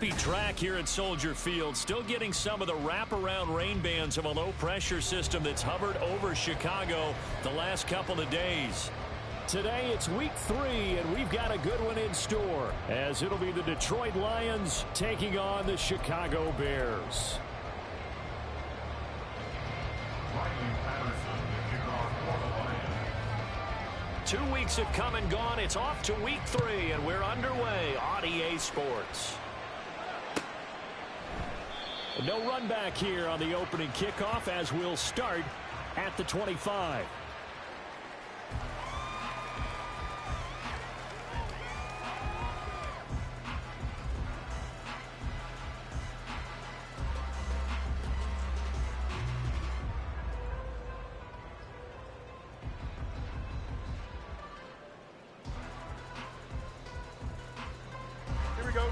Track here at Soldier Field, still getting some of the wraparound rain bands of a low-pressure system that's hovered over Chicago the last couple of days. Today it's week 3, and we've got a good one in store, as it'll be the Detroit Lions taking on the Chicago Bears. 2 weeks have come and gone. It's off to week 3, and we're underway on EA Sports. No run back here on the opening kickoff, as we'll start at the 25. Here we go.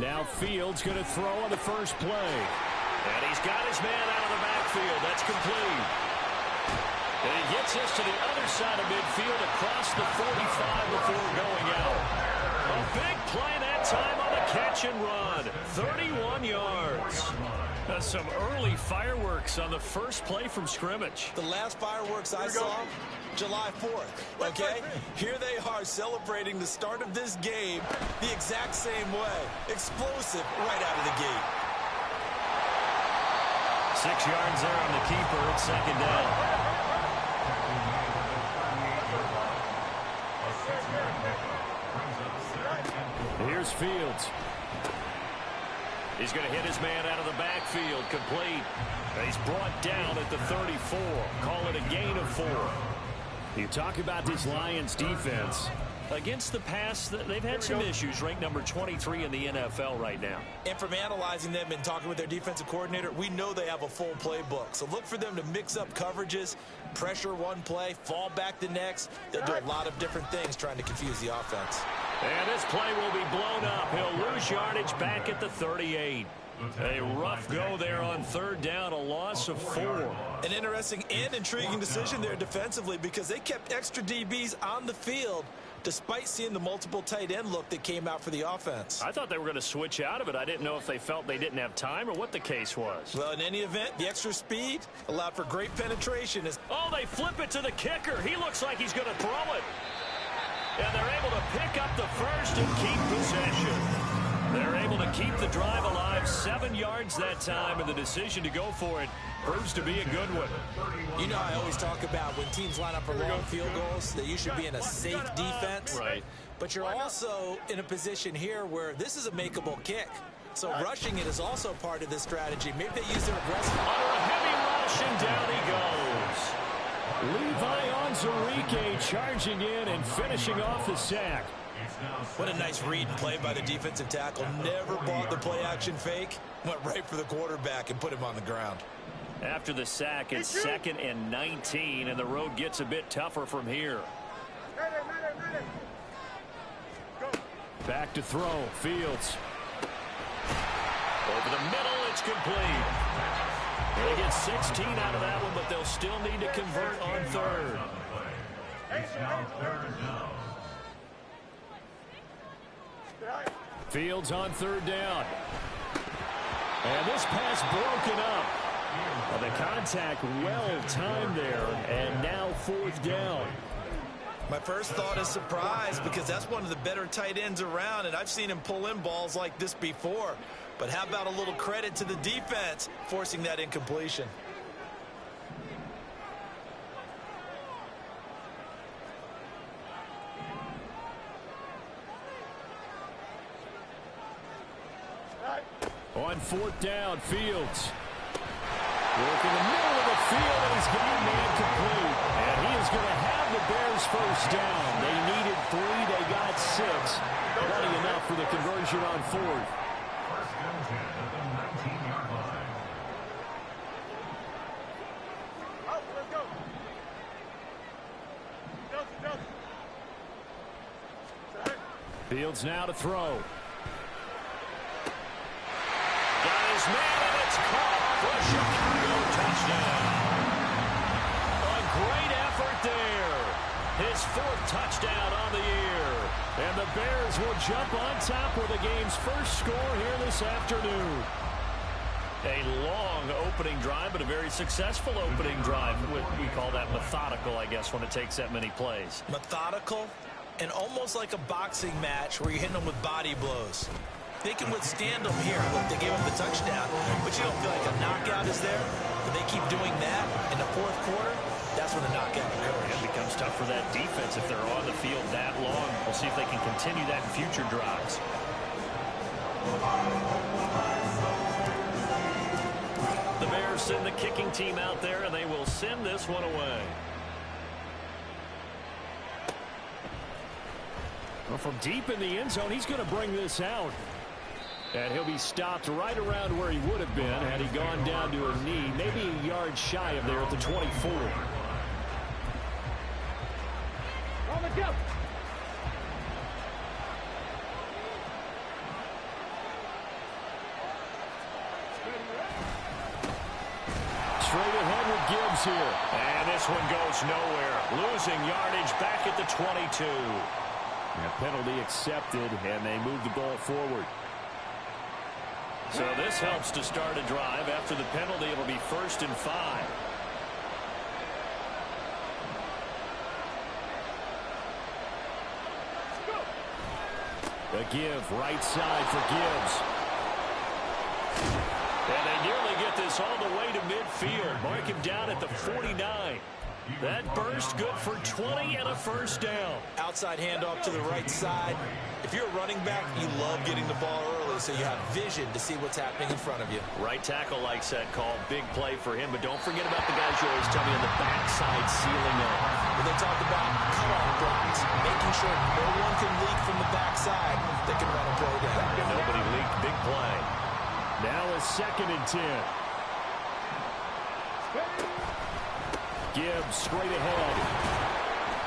Now Fields going to throw on the first play. And he's got his man out of the backfield. That's complete. And he gets us to the other side of midfield across the 45 before going out. A big play that time on the catch and run. 31 yards. Some early fireworks on the first play from scrimmage. The last fireworks I saw, July 4th, okay? Here they are celebrating the start of this game the exact same way. Explosive right out of the gate. 6 yards there on the keeper. It's second down. Here's Fields. He's going to hit his man out of the backfield. Complete. He's brought down at the 34. Call it a gain of 4. You talk about this Lions defense. Against the pass, they've had some issues. Ranked number 23 in the NFL right now. And from analyzing them and talking with their defensive coordinator, we know they have a full playbook. So look for them to mix up coverages, pressure one play, fall back the next. They'll do a lot of different things trying to confuse the offense. And this play will be blown up. He'll lose yardage back at the 38. A rough go there on third down, a loss of 4. An interesting and intriguing decision there defensively, because they kept extra DBs on the field despite seeing the multiple tight end look that came out for the offense. I thought they were going to switch out of it. I didn't know if they felt they didn't have time or what the case was. Well, in any event, the extra speed allowed for great penetration. Oh, they flip it to the kicker. He looks like he's going to throw it. And they're able to pick up the first and keep possession. They're able to keep the drive alive. 7 yards that time, and the decision to go for it proves to be a good one. You know, I always talk about when teams line up for long field goals that you should be in a safe defense. Right. But you're also in a position here where this is a makeable kick. So rushing it is also part of this strategy. Maybe they use their aggressive. Under a heavy rush, and down he goes. Levi Onwuzurike charging in and finishing off the sack. What a nice read and play by the defensive tackle. Never bought the play-action fake. Went right for the quarterback and put him on the ground. After the sack, it's 2nd and 19, and the road gets a bit tougher from here. Back to throw. Fields. Over the middle, it's complete. They get 16 out of that one, but they'll still need to convert on third. Fields on third down. And this pass broken up. Well, the contact well timed there, and now 4th down. My first thought is surprise, because that's one of the better tight ends around, and I've seen him pull in balls like this before. But how about a little credit to the defense forcing that incompletion? On 4th down, Fields. Work in the middle of the field, and he's got a man complete. And he is going to have the Bears first down. They needed 3, they got 6. Plenty enough for the conversion on 4th. Fields now to throw. Got his man, and it's caught for a Chicago his 4th touchdown on the year. And the Bears will jump on top with the game's first score here this afternoon. A long opening drive, but a very successful opening drive. We call that methodical, I guess, when it takes that many plays. Methodical and almost like a boxing match where you're hitting them with body blows. They can withstand them here. Look, they gave them the touchdown, but you don't feel like a knockout is there. But they keep doing that in the 4th quarter. That's when the knockout occurs. It becomes tough for that defense if they're on the field that long. We'll see if they can continue that in future drives. The Bears send the kicking team out there, and they will send this one away. Well, from deep in the end zone, he's going to bring this out. And he'll be stopped right around where he would have been had he gone down to a knee, maybe a yard shy of there at the 24. On the go. Straight ahead with Gibbs here. And this one goes nowhere. Losing yardage back at the 22. A penalty accepted, and they move the ball forward. So this helps to start a drive. After the penalty, it'll be 1st and 5. A give, right side for Gibbs. And they nearly get this all the way to midfield. Mark him down at the 49. That burst good for 20 and a 1st down. Outside handoff to the right side. If you're a running back, you love getting the ball early so you have vision to see what's happening in front of you. Right tackle likes that call. Big play for him, but don't forget about the guys you always tell me on the backside sealing up. When they talk about cutoff blocks, making sure no one can leak from the backside that can run a play down. And nobody leaked. Big play. Now a 2nd and 10. Gibbs straight ahead.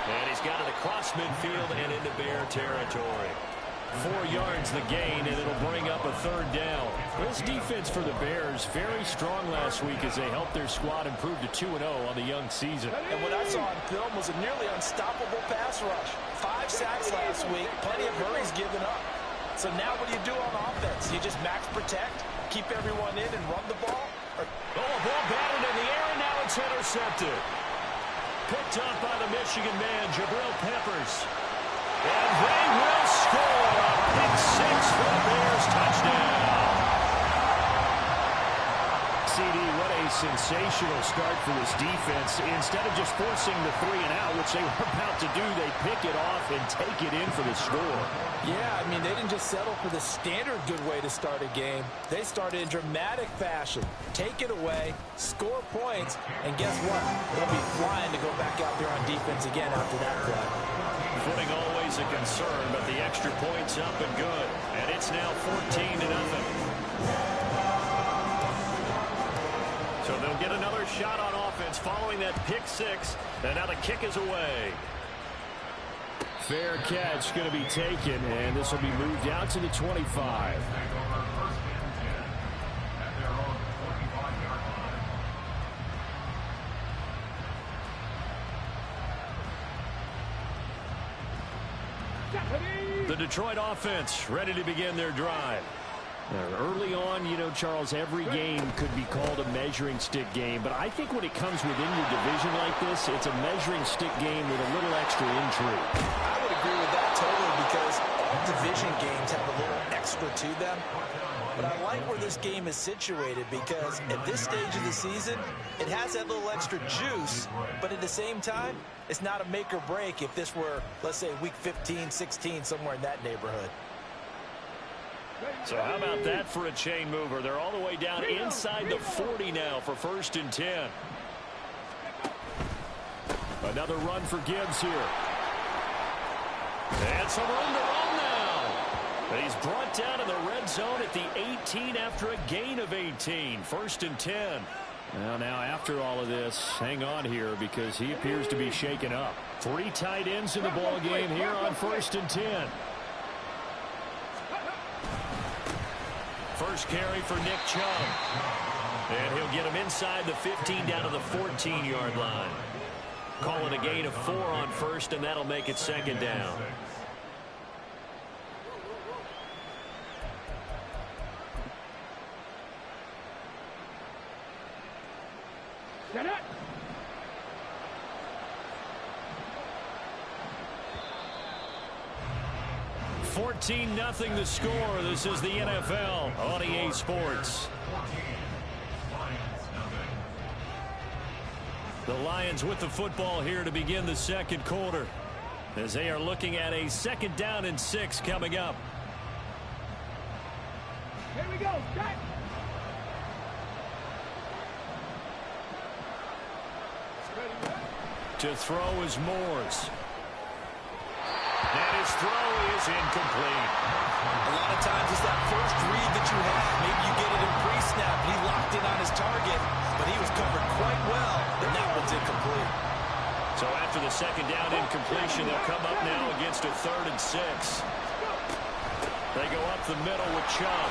And he's got it across midfield and into Bear territory. 4 yards the gain, and it'll bring up a 3rd down. This defense for the Bears, very strong last week as they helped their squad improve to 2-0 on the young season. And what I saw on film was a nearly unstoppable pass rush. 5 sacks last week, plenty of hurries given up. So now what do you do on offense? You just max protect, keep everyone in, and run the ball? Oh, a ball batted in the air, and now it's intercepted. Picked up by the Michigan man, Jabril Peppers. And they will score a pick 6 for the Bears. Touchdown. CD, what a sensational start for this defense. Instead of just forcing the 3 and out, which they were about to do, they pick it off and take it in for the score. Yeah, I mean, they didn't just settle for the standard good way to start a game. They started in dramatic fashion. Take it away, score points, and guess what? They'll be flying to go back out there on defense again after that play. Footing always a concern, but the extra point's up and good. And it's now 14-0. So they'll get another shot on offense following that pick 6. And now the kick is away. Fair catch going to be taken, and this will be moved out to the 25. The Detroit offense ready to begin their drive. Early on, you know, Charles, every game could be called a measuring stick game, but I think when it comes within your division like this, it's a measuring stick game with a little extra intrigue. I would agree with that totally because all division games have a little extra to them. But I like where this game is situated because at this stage of the season, it has that little extra juice, but at the same time, it's not a make or break if this were, let's say, week 15, 16, somewhere in that neighborhood. So how about that for a chain mover? They're all the way down inside the 40 now for 1st and 10. Another run for Gibbs here. And some room to run now. But he's brought down in the red zone at the 18 after a gain of 18. 1st and 10. Well, now after all of this, hang on here because he appears to be shaken up. 3 tight ends in the ball game here on 1st and 10. First carry for Nick Chubb. And he'll get him inside the 15 down to the 14-yard line. Call it a gain of 4 on first, and that'll make it second down. Get it. 14-0 the score. This is the NFL on EA Sports. The Lions with the football here to begin the second quarter, as they are looking at a second down and 6 coming up. Here we go. Set. To throw is Moores. And his throw is incomplete. A lot of times it's that first read that you have. Maybe you get it in pre-snap, and he locked in on his target, but he was covered quite well, and that one's incomplete. So after the second down incompletion, they'll come up now against a 3rd and 6. They go up the middle with Chubb.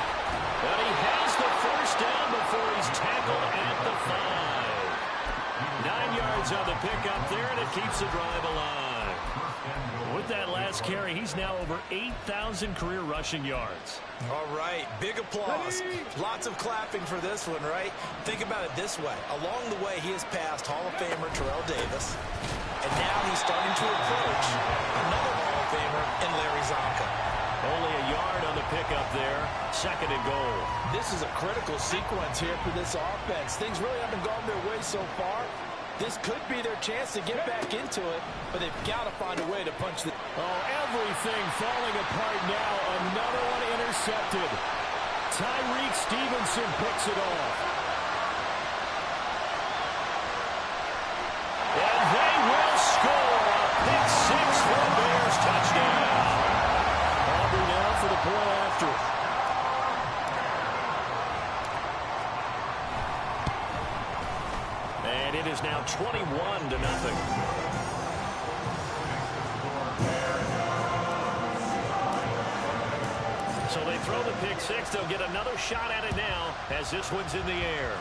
But he has the first down before he's tackled at the 5. 9 yards on the pickup there, and it keeps the drive alive. With that last carry, he's now over 8,000 career rushing yards. All right, big applause. Lots of clapping for this one, right? Think about it this way. Along the way, he has passed Hall of Famer Terrell Davis, and now he's starting to approach another Hall of Famer in Larry Zonka. Only a yard on the pickup there. 2nd and goal. This is a critical sequence here for this offense. Things really haven't gone their way so far. This could be their chance to get back into it, but they've got to find a way to punch the... Oh, everything falling apart now. Another one intercepted. Tyreek Stevenson picks it off. And they will score. Pick 6 for the Bears. Touchdown. Aubrey now for the point after. And it is now 21-0. So they throw the pick 6. They'll get another shot at it now as this one's in the air.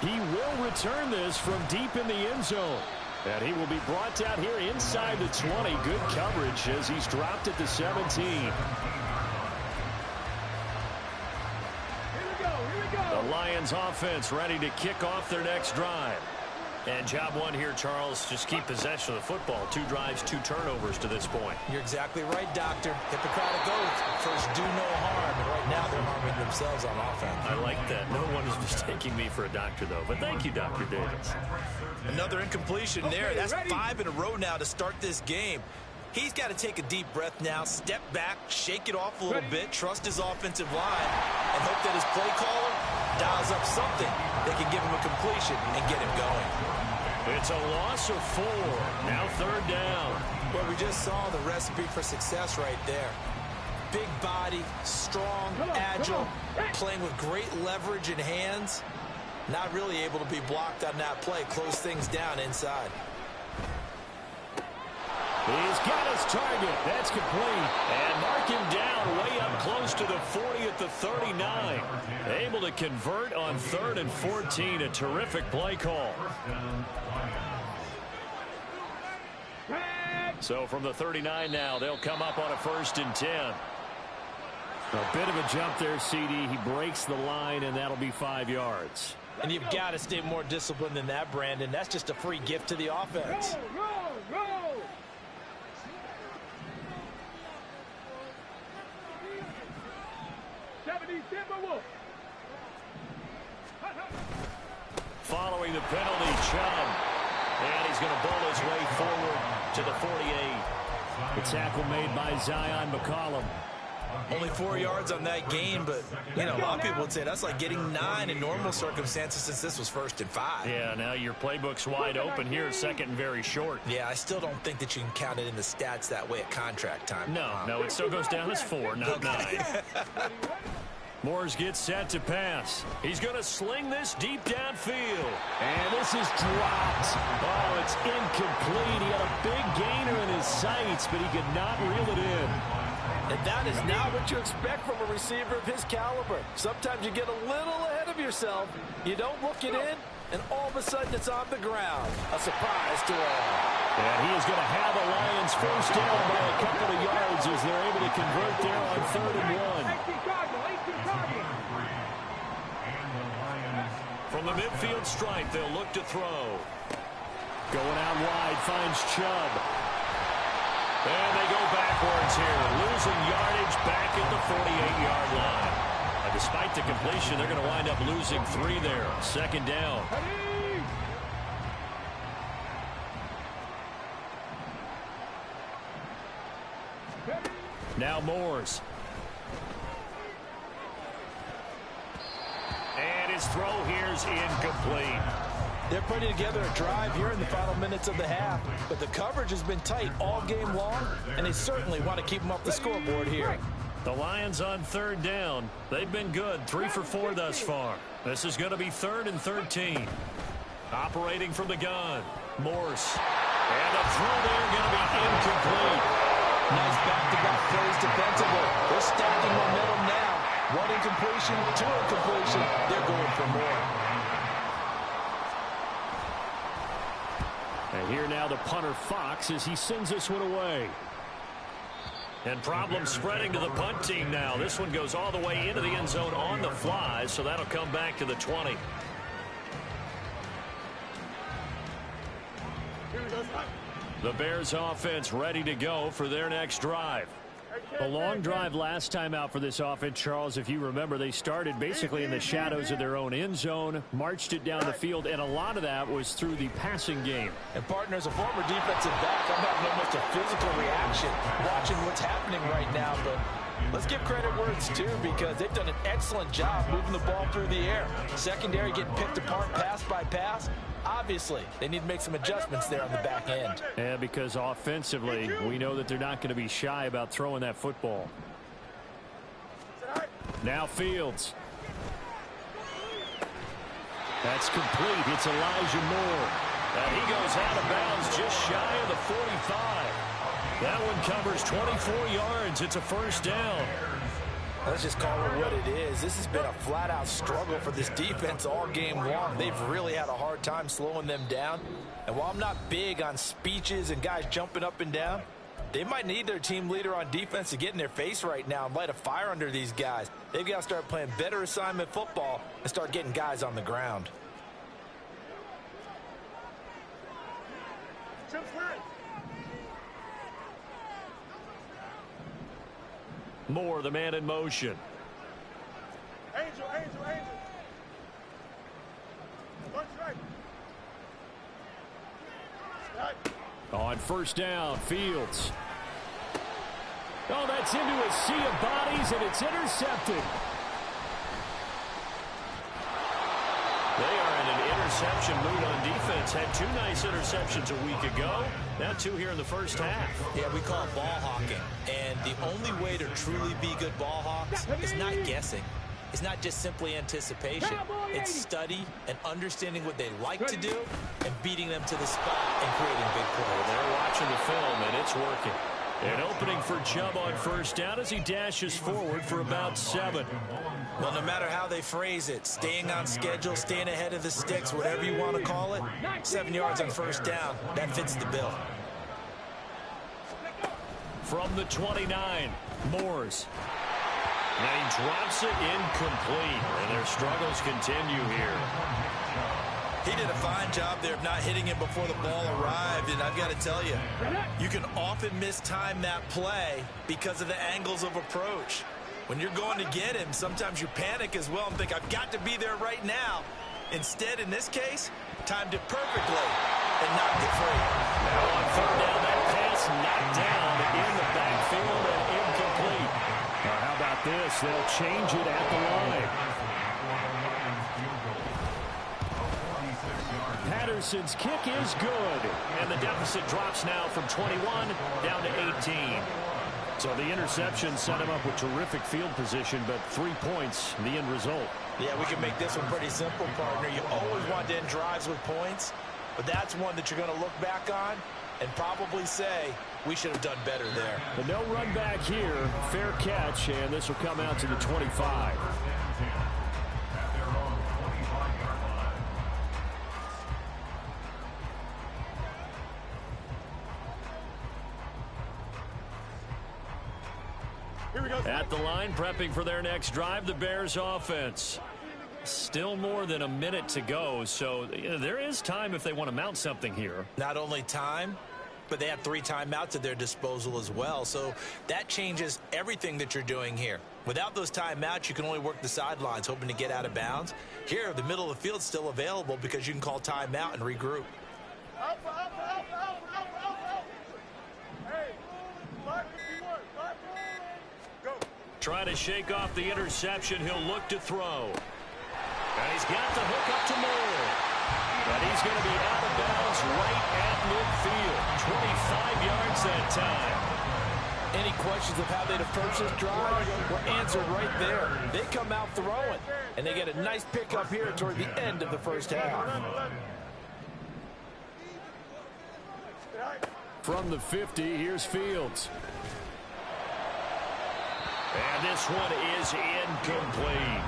He will return this from deep in the end zone. And he will be brought down here inside the 20. Good coverage as he's dropped at the 17. The Lions offense ready to kick off their next drive. And job one here, Charles, just keep possession of the football. 2 drives, 2 turnovers to this point. You're exactly right, Doctor. Hippocratic oath. First, do no harm. And right now, they're harming themselves on offense. I like that. No one is mistaking me for a doctor, though. But thank you, Dr. Davis. Another incompletion there. That's 5 in a row now to start this game. He's got to take a deep breath now, step back, shake it off a little bit, trust his offensive line, and hope that his play caller dials up something that can give him a completion and get him going. It's a loss of 4. Now 3rd down. Well, we just saw the recipe for success right there. Big body, strong, agile, playing with great leverage in hands. Not really able to be blocked on that play. Close things down inside. He's got his target. That's complete. And mark him down way up close to the 40 at the 39. Able to convert on 3rd and 14. A terrific play call. So from the 39 now, they'll come up on a 1st and 10. A bit of a jump there, CD. He breaks the line, and that'll be 5 yards. And you've got to stay more disciplined than that, Brandon. That's just a free gift to the offense. Roll. Following the penalty, Chubb. And he's going to bowl his way forward to the 48. The tackle made by Zion McCollum. Only 4 yards on that gain, but, you know, a lot of people would say that's like getting 9 in normal circumstances since this was 1st and 5. Yeah, now your playbook's wide open here, 2nd and very short. Yeah, I still don't think that you can count it in the stats that way at contract time. No, it still goes down as 4, not 9. Moores gets set to pass. He's going to sling this deep downfield. And this is dropped. Oh, it's incomplete. He had a big gainer in his sights, but he could not reel it in. And that is not what you expect from a receiver of his caliber. Sometimes you get a little ahead of yourself. You don't look it in, and all of a sudden it's on the ground. A surprise to all. And he is going to have the Lions first down by a couple of yards as they're able to convert there on 3rd and 1. From the midfield stripe, they'll look to throw. Going out wide, finds Chubb. And they go backwards here, losing yardage back at the 48-yard line. Despite the completion, they're going to wind up losing 3 there. 2nd down. Now Moores. And his throw here's incomplete. They're putting together a drive here in the final minutes of the half, but the coverage has been tight all game long, and they certainly want to keep them up the scoreboard here. The Lions on 3rd down. They've been good, 3 for 4 thus far. This is going to be 3rd and 13. Operating from the gun, Morse. And the throw there going to be incomplete. Nice back-to-back plays defensively. They're stacking momentum now. 1 incompletion, 2 incompletion. They're going for more. And here now the punter Fox as he sends this one away. And problems spreading to the punt team now. This one goes all the way into the end zone on the fly, so that'll come back to the 20. The Bears offense ready to go for their next drive. A long drive last time out for this offense, Charles. If you remember, they started basically in the shadows of their own end zone, marched it down the field, and a lot of that was through the passing game. And, partner, as a former defensive back, I'm having almost a physical reaction watching what's happening right now. But let's give credit where it's due, because they've done an excellent job moving the ball through the air. Secondary getting picked apart pass by pass. Obviously, they need to make some adjustments there on the back end. Yeah, because offensively, we know that they're not going to be shy about throwing that football. Now Fields. That's complete. It's Elijah Moore. And he goes out of bounds just shy of the 45. That one covers 24 yards. It's a first down. Let's just call it what it is. This has been a flat-out struggle for this defense all game long. They've really had a hard time slowing them down. And while I'm not big on speeches and guys jumping up and down, they might need their team leader on defense to get in their face right now and light a fire under these guys. They've got to start playing better assignment football and start getting guys on the ground. Moore, the man in motion. Angel. One strike. On first down, Fields. Oh, that's into a sea of bodies, and it's intercepted. They are in an interception mood on defense. Had 2 nice interceptions a week ago. Now 2 here in the first half. Yeah, we call it ball hawking. And the only way to truly be good ball hawks is not guessing. It's not just simply anticipation. It's study and understanding what they like to do and beating them to the spot and creating big plays. They're watching the film, and it's working. An opening for Chubb on first down as he dashes forward for about 7. Well, no matter how they phrase it, staying on schedule, staying ahead of the sticks, whatever you want to call it, 7 yards on first down, that fits the bill. From the 29, Moores. And he drops it incomplete, and their struggles continue here. He did a fine job there of not hitting him before the ball arrived, and I've got to tell you, you can often mistime that play because of the angles of approach. When you're going to get him, sometimes you panic as well and think, I've got to be there right now. Instead, in this case, timed it perfectly and knocked it free. Now on third down, that pass knocked down in the backfield and incomplete. Now how about this? They'll change it at the line. Patterson's kick is good. And the deficit drops now from 21 down to 18. So the interception set him up with terrific field position, but 3 points, the end result. Yeah, we can make this one pretty simple, partner. You always want to end drives with points, but that's one that you're going to look back on and probably say, we should have done better there. But no run back here. Fair catch, and this will come out to the 25. Here we go. At the line, prepping for their next drive, the Bears offense. Still more than a minute to go, so there is time if they want to mount something here. Not only time, but they have 3 timeouts at their disposal as well. So that changes everything that you're doing here. Without those timeouts, you can only work the sidelines, hoping to get out of bounds. Here, the middle of the field's still available because you can call timeout and regroup. Hey, 551, 551. Go. Trying to shake off the interception, he'll look to throw. And he's got the hook up to Moore. And he's going to be out of bounds right at midfield. 25 yards that time. Any questions of how they'd approach this drive were answered right there. They come out throwing, and they get a nice pickup here toward the end of the first half. From the 50, here's Fields. And this one is incomplete.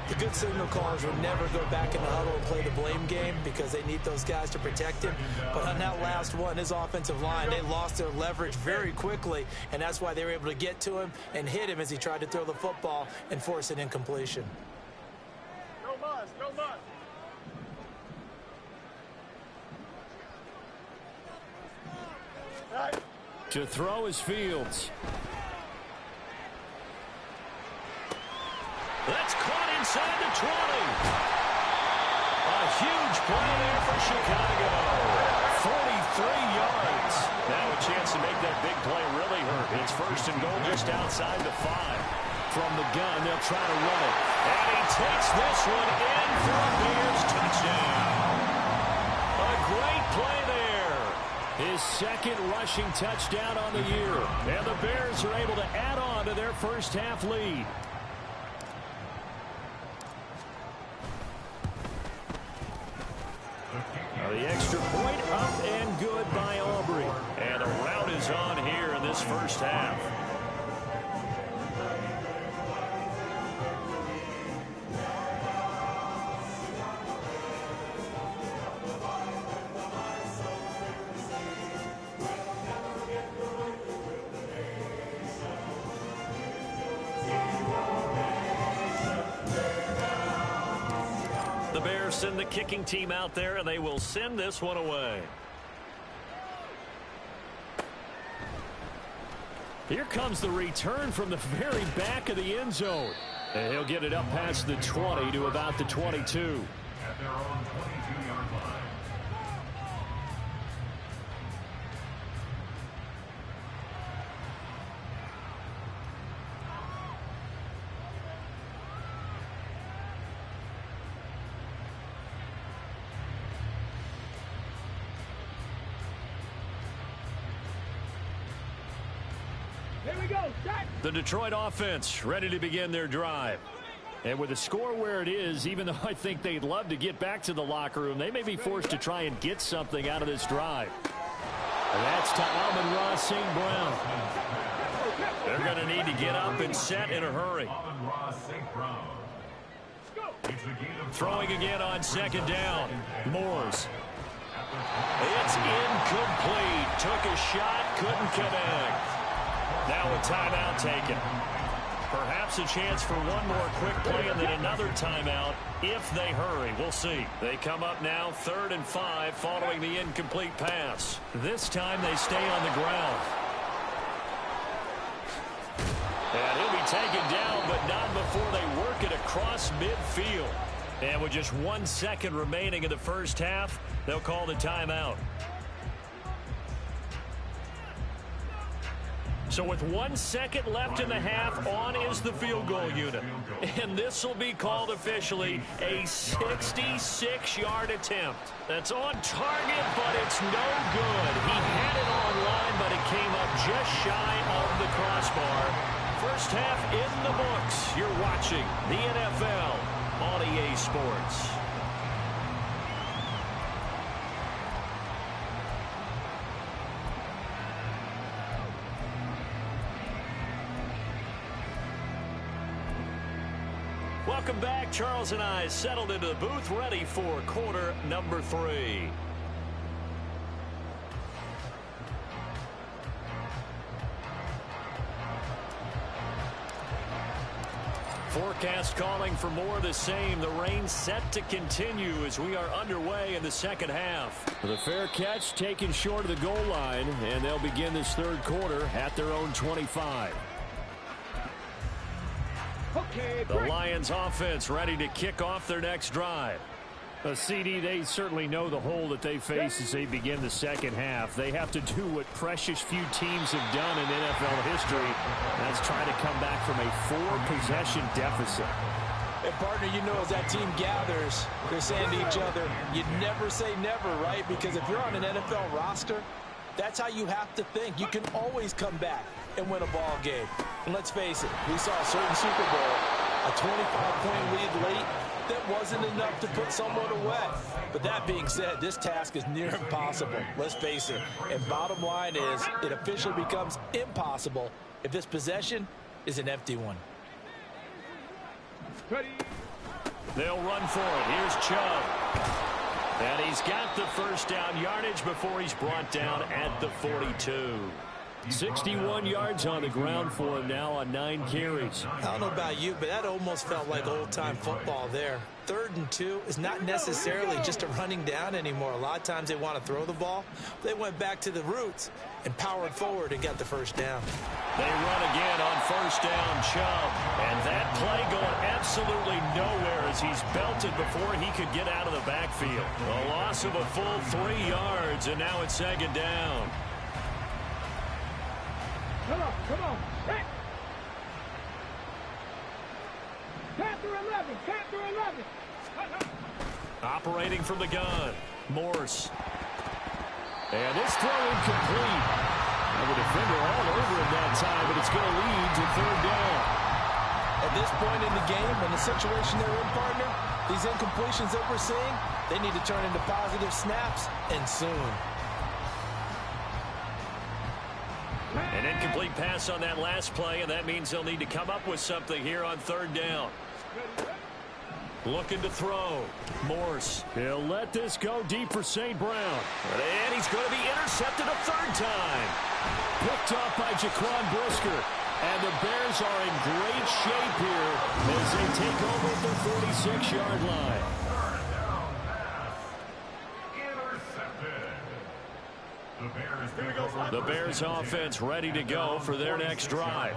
The good signal callers will never go back in the huddle and play the blame game because they need those guys to protect him. But on that last one, his offensive line, they lost their leverage very quickly, and that's why they were able to get to him and hit him as he tried to throw the football and force an incompletion. Go Moss, go Moss. Right. To throw is Fields. That's caught inside the 20. A huge play there for Chicago. 43 yards. Now a chance to make that big play really hurt. It's first and goal just outside the 5. From the gun, they'll try to run it. And he takes this one in for a Bears touchdown. A great play there. His second rushing touchdown on the year. And the Bears are able to add on to their first half lead. The extra point up and good by Aubrey. And a rout is on here in this first half. The Bears send the kicking team out there, and they will send this one away. Here comes the return from the very back of the end zone. And he'll get it up past the 20 to about the 22. At their own 22-yard line. The Detroit offense ready to begin their drive. And with the score where it is, even though I think they'd love to get back to the locker room, they may be forced to try and get something out of this drive. And that's to Amon-Ra St. Brown. They're going to need to get up and set in a hurry. Throwing again on second down. Moores. It's incomplete. Took a shot, couldn't connect. Now a timeout taken. Perhaps a chance for one more quick play and then another timeout if they hurry. We'll see. They come up now 3rd and 5 following the incomplete pass. This time they stay on the ground. And he'll be taken down, but not before they work it across midfield. And with just 1 second remaining in the first half, they'll call the timeout. So with 1 second left in the half, on is the field goal unit. And this will be called officially a 66-yard attempt. That's on target, but it's no good. He had it on line, but it came up just shy of the crossbar. First half in the books. You're watching the NFL on EA Sports. Welcome back. Charles and I settled into the booth, ready for quarter number 3. forecast calling for more of the same. The rain set to continue as we are underway in the second half. The fair catch taken short of the goal line, and they'll begin this third quarter at their own 25. The Lions offense ready to kick off their next drive. CD, they certainly know the hole that they face as they begin the second half. They have to do what precious few teams have done in NFL history. That's try to come back from a 4-possession deficit. And, partner, you know, as that team gathers, they're saying to each other, you never say never, right? Because if you're on an NFL roster, that's how you have to think. You can always come back and win a ball game. And let's face it, we saw a certain Super Bowl, a 25-point lead late, that wasn't enough to put someone away. But that being said, this task is near impossible. Let's face it. And bottom line is, it officially becomes impossible if this possession is an empty one. They'll run for it. Here's Chubb. And he's got the first down yardage before he's brought down at the 42. 61 yards on the ground for him now on 9 carries. I don't know about you, but that almost felt like old-time football there. 3rd and 2 is not necessarily just a running down anymore. A lot of times they want to throw the ball. They went back to the roots and powered forward and got the first down. They run again on first down, Chubb. And that play going absolutely nowhere as he's belted before he could get out of the backfield. A loss of a full 3 yards, and now it's 2nd down. Come on. Hey. Capture 11. Operating from the gun, Morse. And this throw incomplete. And the defender all over him that time, but it's going to lead to 3rd down. At this point in the game, in the situation they're in, partner, these incompletions that we're seeing, they need to turn into positive snaps, and soon. An incomplete pass on that last play, and that means they'll need to come up with something here on 3rd down. Looking to throw. Morse. He'll let this go deep for St. Brown. And he's going to be intercepted a 3rd time. Picked off by Jaquan Brisker. And the Bears are in great shape here as they take over at the 46-yard line. The Bears offense ready to go for their next drive.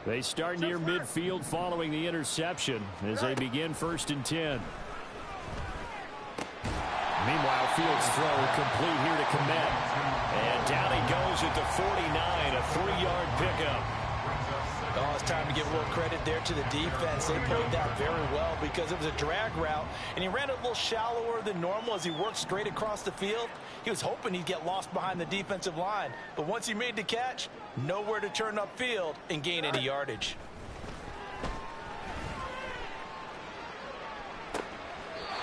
They start near midfield following the interception as they begin 1st and 10. Meanwhile, Fields' throw complete here to Kmet. And down he goes at the 49, a 3-yard pickup. Oh, it's time to give a little credit there to the defense. They played that very well because it was a drag route, and he ran it a little shallower than normal as he worked straight across the field. He was hoping he'd get lost behind the defensive line, but once he made the catch, nowhere to turn upfield and gain any yardage.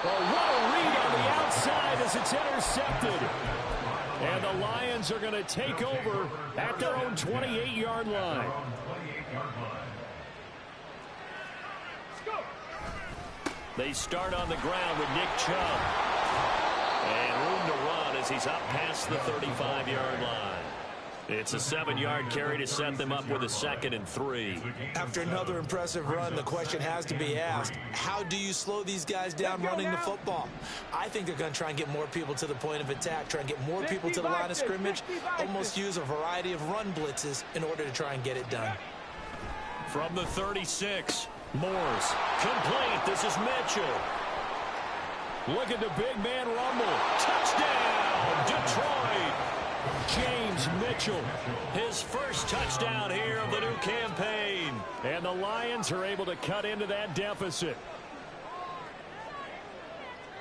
Well, what a read on the outside as it's intercepted. And the Lions are going to take over at their own 28-yard line. They start on the ground with Nick Chubb. And room to run as he's up past the 35-yard line. It's a 7-yard carry to set them up with a 2nd and 3. After another impressive run, the question has to be asked, how do you slow these guys down running the football? I think they're going to try and get more people to the point of attack, try and get more people to the line of scrimmage, almost use a variety of run blitzes in order to try and get it done. From the 36, Morse. Complete. This is Mitchell. Look at the big man rumble. Touchdown, Detroit. James Mitchell, his first touchdown here of the new campaign. And the Lions are able to cut into that deficit.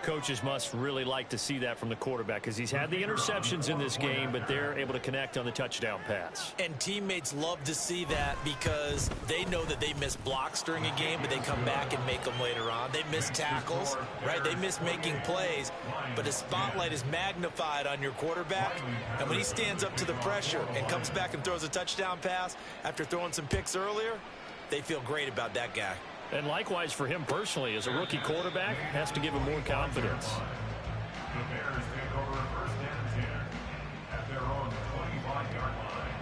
Coaches must really like to see that from the quarterback because he's had the interceptions in this game, but they're able to connect on the touchdown pass. And teammates love to see that because they know that they miss blocks during a game, but they come back and make them later on. They miss tackles, right? They miss making plays, but the spotlight is magnified on your quarterback. And when he stands up to the pressure and comes back and throws a touchdown pass after throwing some picks earlier, they feel great about that guy. And likewise for him personally, as a rookie quarterback, has to give him more confidence. The Bears take over 1st and 10 at their own 25-yard line.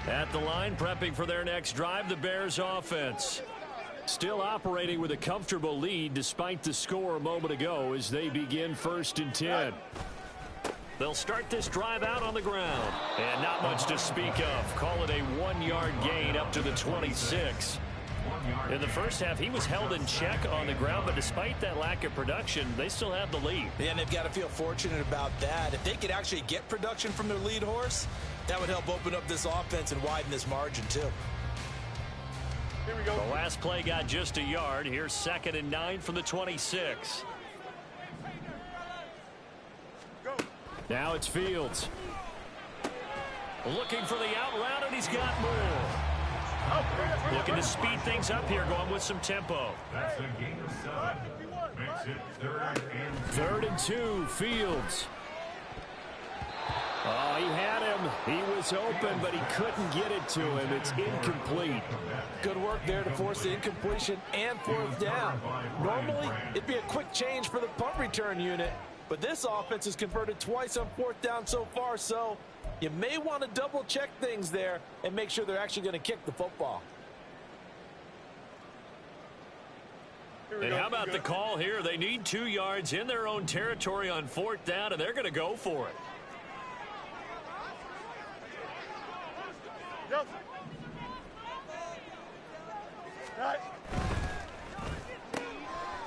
At the line, prepping for their next drive, the Bears offense. Still operating with a comfortable lead despite the score a moment ago as they begin 1st and 10. They'll start this drive out on the ground. And not much to speak of. Call it a 1-yard gain up to the 26. In the first half, he was held in check on the ground, but despite that lack of production, they still have the lead. Yeah, and they've got to feel fortunate about that. If they could actually get production from their lead horse, that would help open up this offense and widen this margin, too. Here we go. The last play got just a yard. Here's 2nd and 9 from the 26. Go. Now it's Fields. Looking for the out route, and he's got more. Looking to speed things up here, going with some tempo. That's a gain of 7. Makes it 3rd and 2, Fields. Oh, he had him. He was open, but he couldn't get it to him. It's incomplete. Good work there to force the incompletion and 4th down. Normally, it'd be a quick change for the punt return unit, but this offense has converted twice on 4th down so far, so you may want to double-check things there and make sure they're actually going to kick the football. And how about the call here? They need 2 yards in their own territory on 4th down, and they're going to go for it.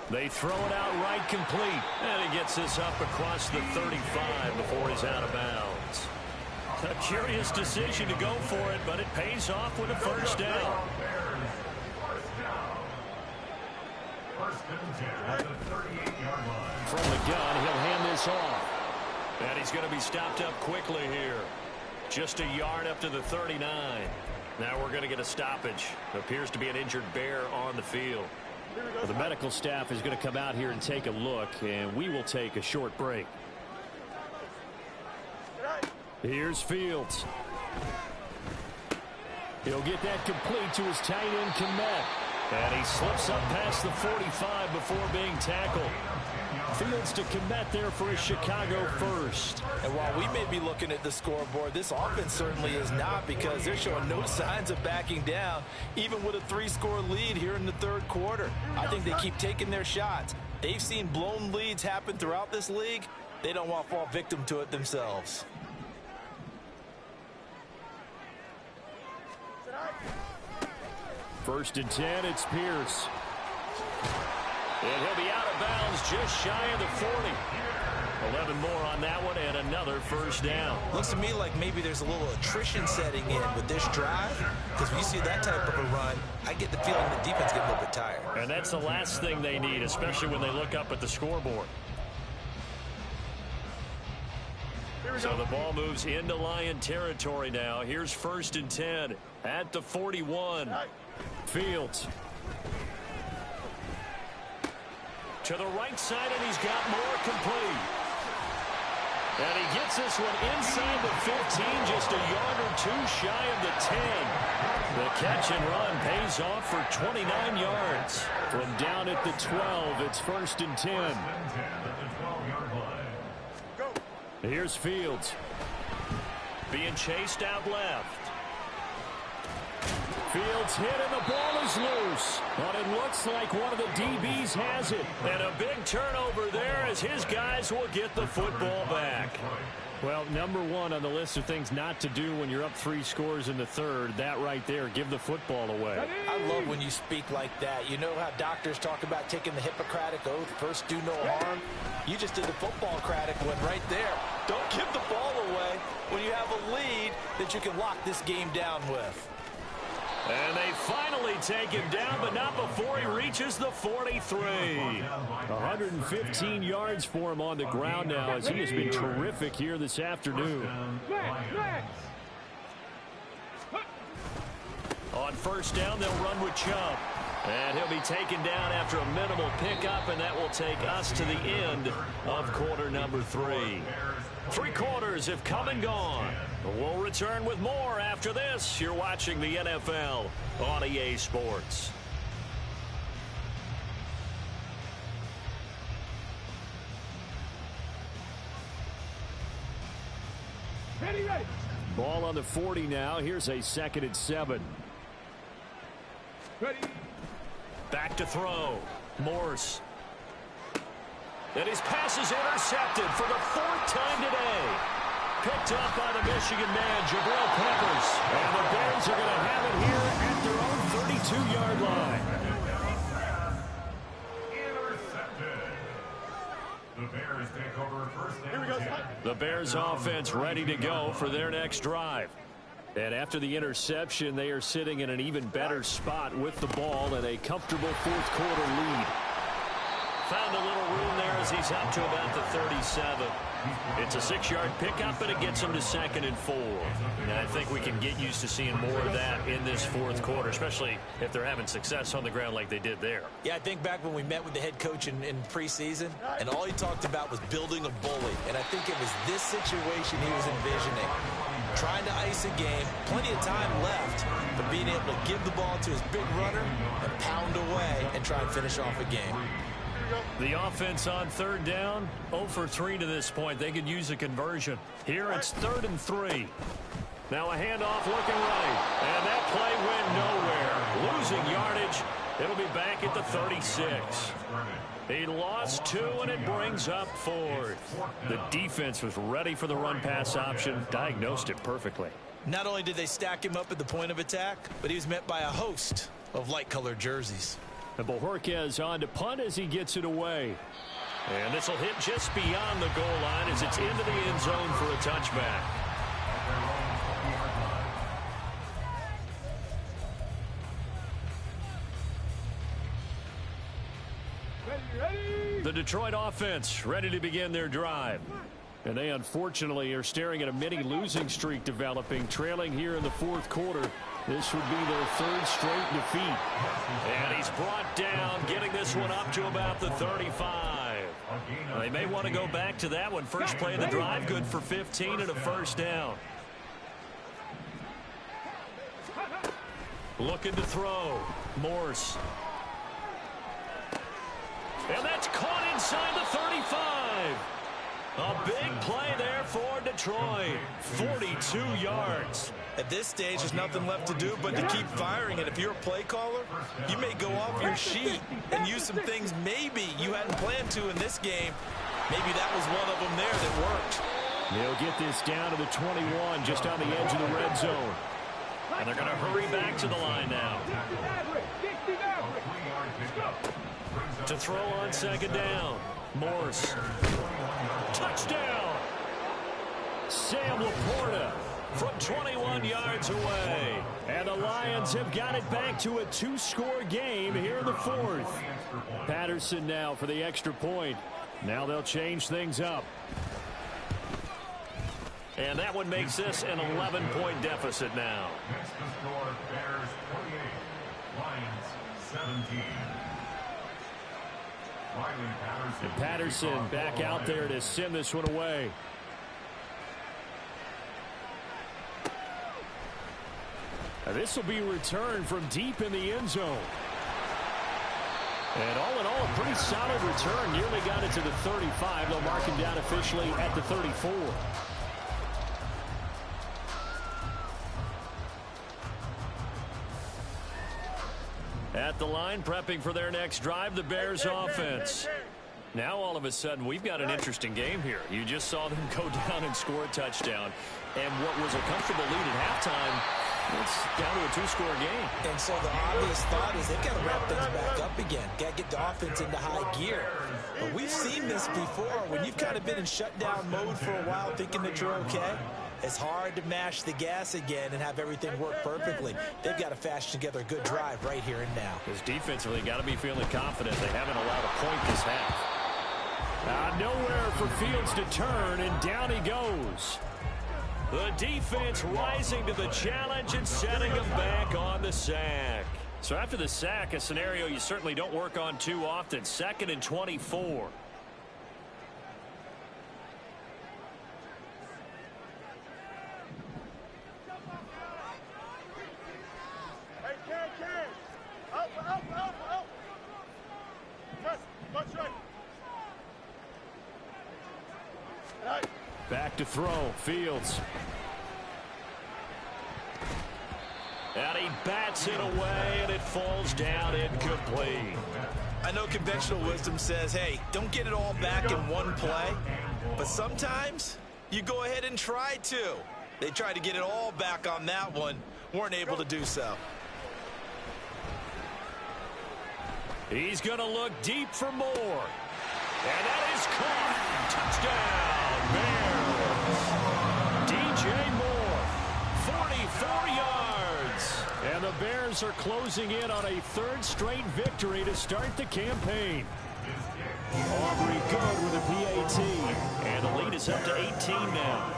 They throw it out right complete. And he gets this up across the 35 before he's out of bounds. A curious decision to go for it, but it pays off with a 1st down. From the gun, he'll hand this off. And he's going to be stopped up quickly here. Just a yard up to the 39. Now we're going to get a stoppage. Appears to be an injured Bear on the field. Well, the medical staff is going to come out here and take a look, and we will take a short break. Here's Fields. He'll get that complete to his tight end, Kmet. And he slips up past the 45 before being tackled. Fields to Kmet there for his Chicago first. And while we may be looking at the scoreboard, this offense certainly is not, because they're showing no signs of backing down, even with a 3-score lead here in the 3rd quarter. I think they keep taking their shots. They've seen blown leads happen throughout this league. They don't want to fall victim to it themselves. First and 10, it's Pierce. And he'll be out of bounds just shy of the 40. 11 more on that one and another 1st down. Looks to me like maybe there's a little attrition setting in with this drive, because when you see that type of a run, I get the feeling the defense gets a little bit tired. And that's the last thing they need, especially when they look up at the scoreboard. So the ball moves into Lion territory now. Here's 1st and 10 at the 41. Fields. To the right side, and he's got more complete. And he gets this one inside the 15, just a yard or 2 shy of the 10. The catch and run pays off for 29 yards. From down at the 12, it's 1st and 10. Here's Fields. Being chased out left. Fields hit and the ball is loose. But it looks like one of the DBs has it. And a big turnover there as his guys will get the football back. Well, number 1 on the list of things not to do when you're up 3 scores in the 3rd. That right there, give the football away. I love when you speak like that. You know how doctors talk about taking the Hippocratic Oath, first do no harm? You just did the football-cratic one right there. Don't give the ball away when you have a lead that you can lock this game down with. And they finally take him down, but not before he reaches the 43. 115 yards for him on the ground now, as he has been terrific here this afternoon. On 1st down, they'll run with Chubb. And he'll be taken down after a minimal pickup, and that will take us to the end of quarter number 3. 3 quarters have come and gone. We'll return with more after this. You're watching the NFL on EA Sports. Ready, ready. Ball on the 40 now. Here's a 2nd and 7. Ready. Back to throw. Morse. And his pass is intercepted for the 4th time today. Picked up by the Michigan man, Jabril Peppers. And the Bears are going to have it here at their own 32-yard line. Intercepted. The Bears take over first down. Here we go. The Bears offense ready to go for their next drive. And after the interception, they are sitting in an even better spot with the ball and a comfortable 4th quarter lead. Found a little room there as he's up to about the 37. It's a 6-yard pickup, but it gets him to 2nd and 4. And I think we can get used to seeing more of that in this 4th quarter, especially if they're having success on the ground like they did there. Yeah, I think back when we met with the head coach in preseason, and all he talked about was building a bully. And I think it was this situation he was envisioning. Trying to ice a game, plenty of time left, but being able to give the ball to his big runner and pound away and try and finish off a game. The offense on 3rd down, 0 for 3 to this point. They could use a conversion. Here it's 3rd and 3. Now a handoff looking right. And that play went nowhere. Losing yardage. It'll be back at the 36. He lost 2, and it brings up 4th. The defense was ready for the run-pass option, diagnosed it perfectly. Not only did they stack him up at the point of attack, but he was met by a host of light-colored jerseys. And Bojorquez on to punt as he gets it away. And this will hit just beyond the goal line as it's into the end zone for a touchback. Ready. The Detroit offense ready to begin their drive. And they unfortunately are staring at a mini losing streak developing, trailing here in the 4th quarter. This would be their 3rd straight defeat. And he's brought down, getting this one up to about the 35. They may want to go back to that one. First play of the drive, good for 15 and a 1st down. Looking to throw. Morse. And that's caught inside the 35. A big play there for Detroit. 42 yards. At this stage, there's nothing left to do but to keep firing. And if you're a play caller, you may go off your sheet and use some things maybe you hadn't planned to in this game. Maybe that was one of them there that worked. They'll get this down to the 21, just on the edge of the red zone. And they're going to hurry back to the line now. To throw on 2nd down. Morse. Touchdown! Sam Laporta from 21 yards away. And the Lions have got it back to a 2-score game here in the 4th. Patterson now for the extra point. Now they'll change things up. And that one makes this an 11-point deficit now. Next to score, Bears 28, Lions 17. And Patterson back out there to send this one away. Now this will be returned from deep in the end zone. And all in all, a pretty solid return. Nearly got it to the 35. They'll mark him down officially at the 34. At the line, prepping for their next drive, the Bears offense. Now, all of a sudden, we've got an interesting game here. You just saw them go down and score a touchdown. And what was a comfortable lead at halftime, it's down to a 2-score game. And so the obvious thought is they've got to wrap things back up again. Got to get the offense into high gear. But we've seen this before. When you've kind of been in shutdown mode for a while thinking that you're okay, it's hard to mash the gas again and have everything work perfectly. They've got to fashion together a good drive right here and now. Because defensively, got to be feeling confident. They haven't allowed a point this half. Nowhere for Fields to turn, and down he goes. The defense rising to the challenge and setting him back on the sack. So after the sack, a scenario you certainly don't work on too often. 2nd and 24. Back to throw. Fields. And he bats it away, and it falls down incomplete. I know conventional wisdom says, hey, don't get it all back in one play. But sometimes you go ahead and try to. They tried to get it all back on that one. Weren't able to do so. He's going to look deep for more. And that is caught. Touchdown, Bears. DJ Moore, 44 yards. And the Bears are closing in on a third straight victory to start the campaign. Aubrey good with a PAT. And the lead is up to 18 now.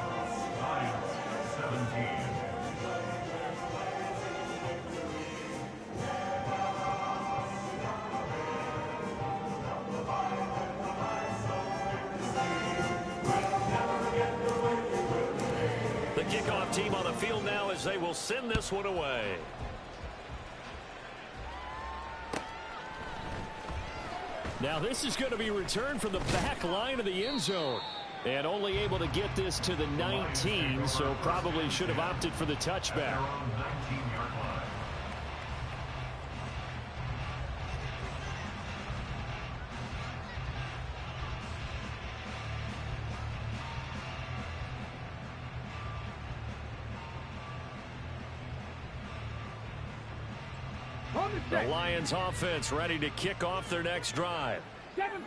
The kickoff team on the field now as they will send this one away. Now this is going to be returned from the back line of the end zone. And only able to get this to the 19, so probably should have opted for the touchback. The Lions offense ready to kick off their next drive.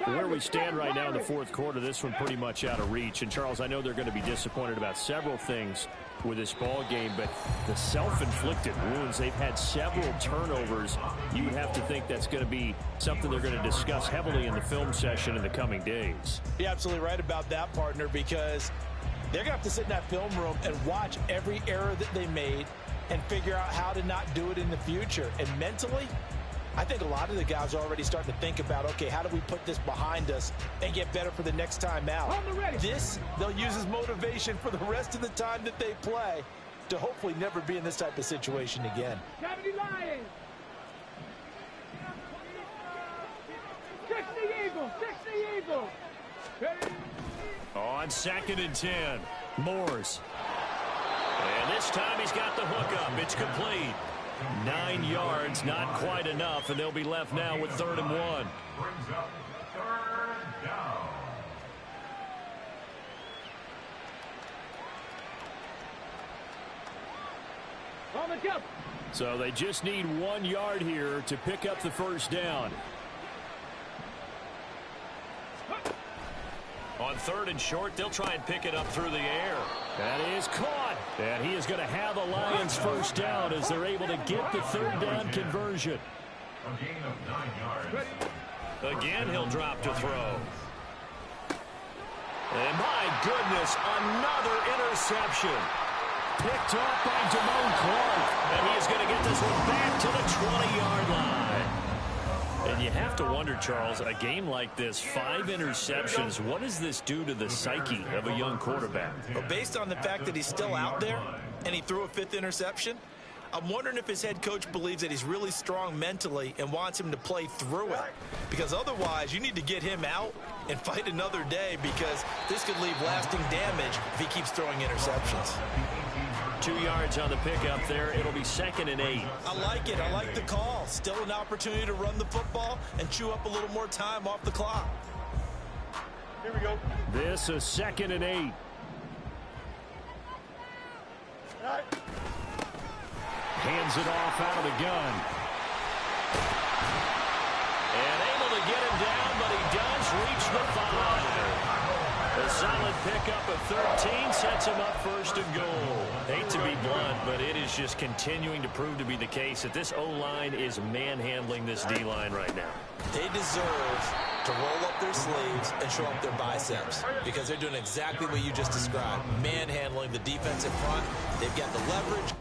Where we stand right now in the fourth quarter, this one pretty much out of reach. And, Charles, I know they're going to be disappointed about several things with this ball game, but the self-inflicted wounds, they've had several turnovers. You would have to think that's going to be something they're going to discuss heavily in the film session in the coming days. You're absolutely right about that, partner, because they're going to have to sit in that film room and watch every error that they made and figure out how to not do it in the future. And mentally, I think a lot of the guys are already starting to think about, okay, how do we put this behind us and get better for the next time out? This, they'll use as motivation for the rest of the time that they play to hopefully never be in this type of situation again. 70 Lions. 60 Eagles. 60 Eagles. On 2nd and 10, Moores. And this time he's got the hook up. It's complete. 9 yards, not quite enough, and they'll be left now with 3rd and 1. Brings up 3rd down. On the jump. So they just need 1 yard here to pick up the first down. On 3rd and short, they'll try and pick it up through the air. That is caught. And he is going to have the Lions first down as they're able to get the 3rd down conversion. A gain of 9 yards. Again, he'll drop to throw. And my goodness, another interception. Picked off by Damone Clark. And he is going to get this one back to the 20-yard line. And you have to wonder, Charles, a game like this, 5 interceptions, what does this do to the psyche of a young quarterback? But based on the fact that he's still out there and he threw a 5th interception, I'm wondering if his head coach believes that he's really strong mentally and wants him to play through it. Because otherwise, you need to get him out and fight another day, because this could leave lasting damage if he keeps throwing interceptions. 2 yards on the pickup there. It'll be 2nd and 8. I like it. I like the call. Still an opportunity to run the football and chew up a little more time off the clock. Here we go. This is 2nd and 8. All right. Hands it off out of the gun. And able to get him down, but he does reach the 5. A solid pickup of 13 sets him up 1st and goal. Hate to be blunt, but it is just continuing to prove to be the case that this O-line is manhandling this D-line right now. They deserve to roll up their sleeves and show up their biceps, because they're doing exactly what you just described, manhandling the defensive front. They've got the leverage.